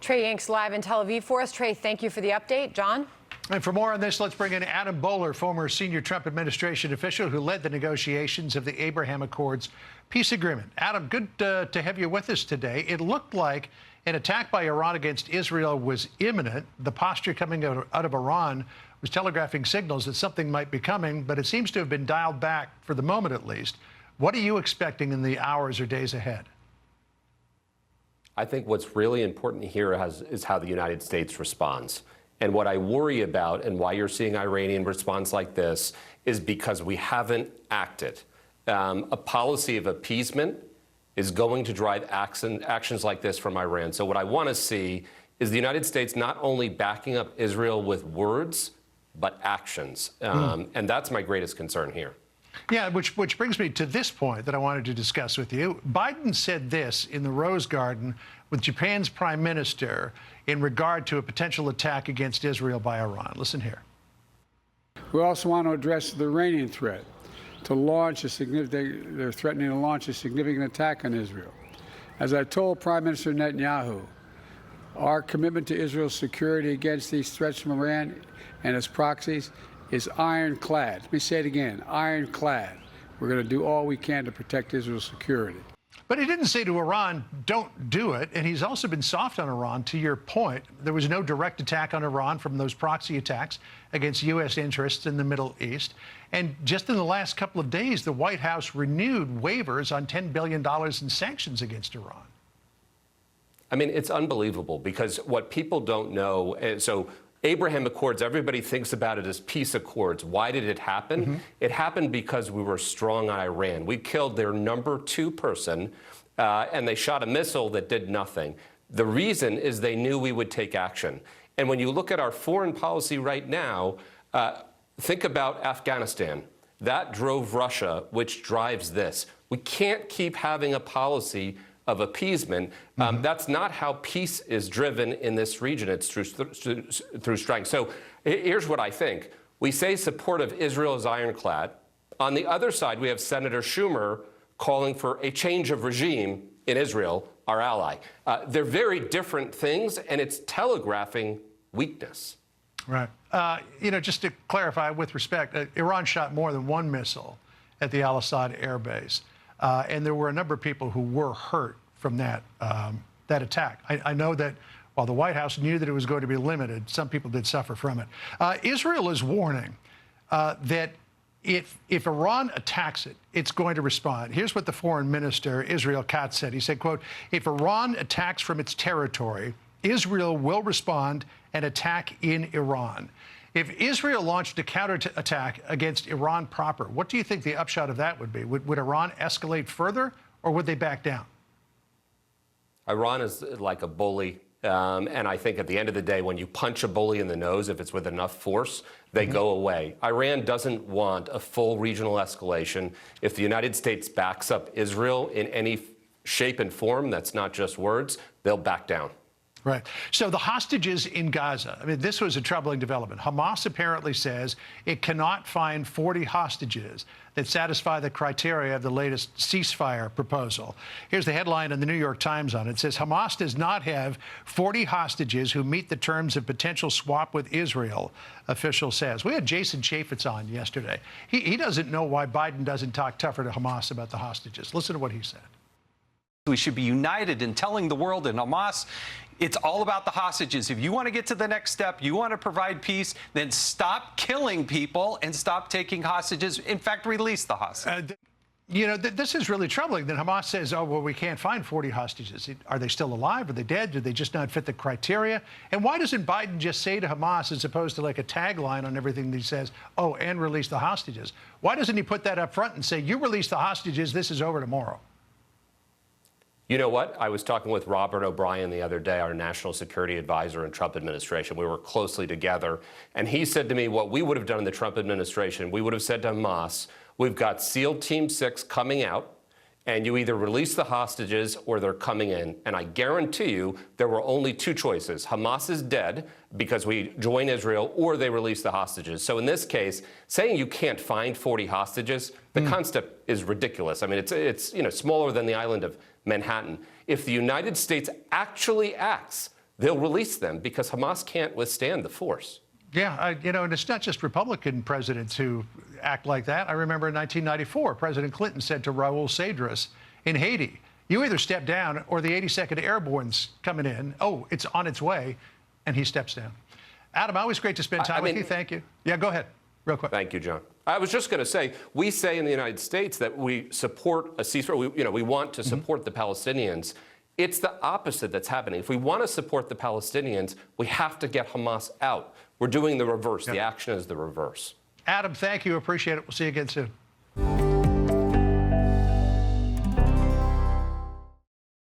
Trey Yanks live in Tel Aviv for us. Trey, thank you for the update. John? And for more on this, let's bring in Adam Boehler, former senior Trump administration official who led the negotiations of the Abraham Accords peace agreement. Adam, good to have you with us today. It looked like an attack by Iran against Israel was imminent. The posture coming out of Iran was telegraphing signals that something might be coming, but it seems to have been dialed back for the moment at least. What are you expecting in the hours or days ahead? I think what's really important here is how the United States responds. And what I worry about and why you're seeing Iranian response like this is because we haven't acted. A policy of appeasement is going to drive actions like this from Iran. So what I want to see is the United States not only backing up Israel with words, but actions. And that's my greatest concern here. Yeah, which brings me to this point that I wanted to discuss with you. Biden said this in the Rose Garden with Japan's prime minister in regard to a potential attack against Israel by Iran. Listen here. We also want to address the Iranian threat to launch a significant, they're threatening to launch a significant attack on Israel. As I told Prime Minister Netanyahu, our commitment to Israel's security against these threats from Iran and its proxies is ironclad. Let me say it again, ironclad. We're going to do all we can to protect Israel's security. But he didn't say to Iran, don't do it. And he's also been soft on Iran, to your point. There was no direct attack on Iran from those proxy attacks against U.S. interests in the Middle East. And just in the last couple of days, the White House renewed waivers on $10 billion in sanctions against Iran. I mean, it's unbelievable because what people don't know, so Abraham Accords, everybody thinks about it as peace accords. Why did it happen? It happened because we were strong on Iran. We killed their number 2 person, and they shot a missile that did nothing. The reason is they knew we would take action. And when you look at our foreign policy right now, think about Afghanistan. That drove Russia, which drives this. We can't keep having a policy of appeasement. That's not how peace is driven in this region. It's through strength. So here's what I think. We say support of Israel is ironclad. On the other side, we have Senator Schumer calling for a change of regime in Israel, our ally. They're very different things, and it's telegraphing weakness. Right. You know, just to clarify, with respect, Iran shot more than one missile at the Al-Assad air base. And there were a number of people who were hurt from that attack. I know that while the White House knew that it was going to be limited, some people did suffer from it. Israel is warning that if Iran attacks it, it's going to respond. Here's what the foreign minister, Israel Katz, said. He said, quote, if Iran attacks from its territory, Israel will respond and attack in Iran. If Israel launched a counterattack against Iran proper, what do you think the upshot of that would be? Would Iran escalate further, or would they back down? Iran is like a bully. And I think at the end of the day, when you punch a bully in the nose, if it's with enough force, they go away. Iran doesn't want a full regional escalation. If the United States backs up Israel in any shape and form, that's not just words, they'll back down. Right. So the hostages in Gaza, I mean, this was a troubling development. Hamas apparently says it cannot find 40 hostages that satisfy the criteria of the latest ceasefire proposal. Here's the headline in the New York Times on it. It says Hamas does not have 40 hostages who meet the terms of potential swap with Israel, official says. We had Jason Chaffetz on yesterday. He doesn't know why Biden doesn't talk tougher to Hamas about the hostages. Listen to what he said. We should be united in telling the world and Hamas it's all about the hostages. If you want to get to the next step, you want to provide peace, then stop killing people and stop taking hostages. In fact, release the hostages. You know, this is really troubling that Hamas says, oh, well, we can't find 40 hostages. Are they still alive? Are they dead? Do they just not fit the criteria? And why doesn't Biden just say to Hamas, as opposed to like a tagline on everything that he says, oh, and release the hostages? Why doesn't he put that up front and say, you release the hostages, this is over tomorrow? You know what? I was talking with Robert O'Brien the other day, our national security advisor in Trump administration. We were closely together. And he said to me what we would have done in the Trump administration. We would have said to Hamas, we've got SEAL Team 6 coming out, and you either release the hostages or they're coming in. And I guarantee you there were only 2 choices. Hamas is dead because we join Israel, or they release the hostages. So in this case, saying you can't find 40 hostages, the concept is ridiculous. I mean, it's smaller than the island of Manhattan. If the United States actually acts, they'll release them because Hamas can't withstand the force. Yeah, and it's not just Republican presidents who act like that. I remember in 1994, President Clinton said to Raul Cedras in Haiti, you either step down or the 82nd Airborne's coming in. Oh, it's on its way. And he steps down. Adam, always great to spend time with you. Thank you. Yeah, go ahead. Real quick. Thank you, John. I was just going to say, we say in the United States that we support a ceasefire. We want to support the Palestinians. It's the opposite that's happening. If we want to support the Palestinians, we have to get Hamas out. We're doing the reverse. The action is the reverse. Adam, thank you. Appreciate it. We'll see you again soon.